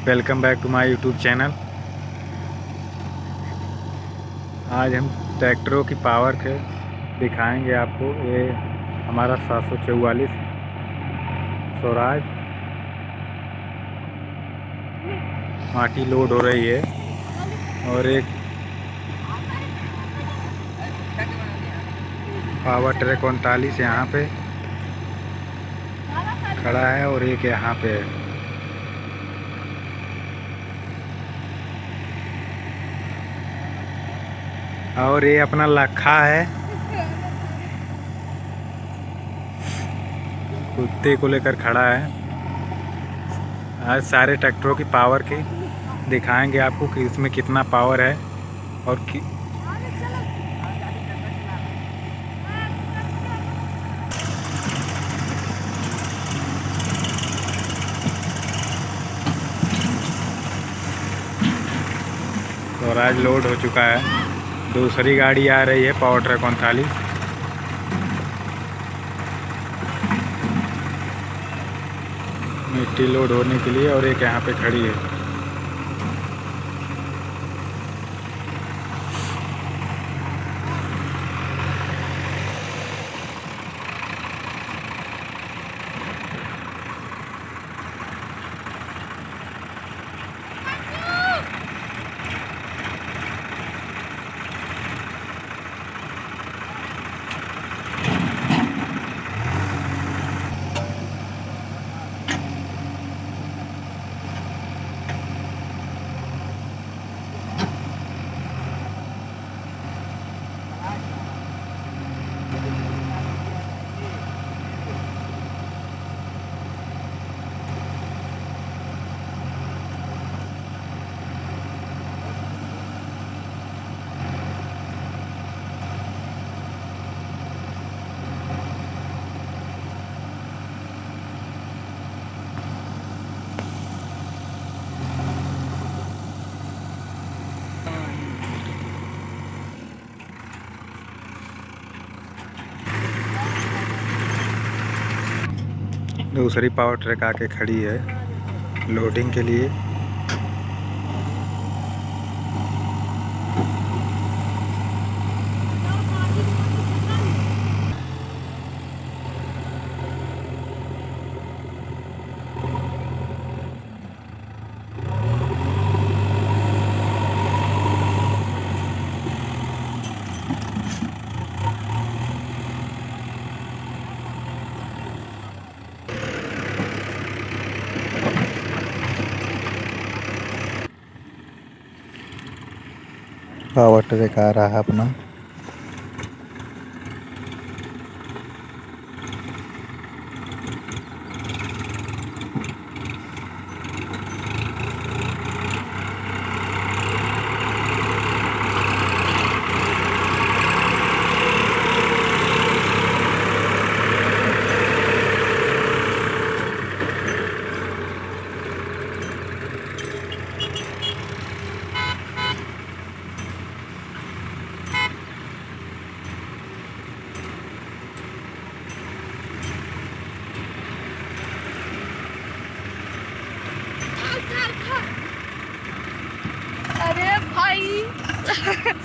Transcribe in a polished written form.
Welcome back to my YouTube channel. आज हम ट्रैक्टरों की पावर के दिखाएंगे आपको। ये हमारा 744 स्वराज माटी लोड हो रही है और एक पावर ट्रैक 39 यहाँ पे खड़ा है और एक यहाँ पे है। और ये अपना लखा है, कुत्ते को लेकर खड़ा है। आज सारे ट्रैक्टरों की पावर की दिखाएंगे आपको कि इसमें कितना पावर है और स्वराज लोड हो चुका है। दूसरी गाड़ी आ रही है पावर ट्रैक 39 मिट्टी लोड होने के लिए और एक यहाँ पे खड़ी है। दूसरी पावर ट्रैक आके खड़ी है लोडिंग के लिए। पावर ट्रैक आ रहा है अपना। अरे भाई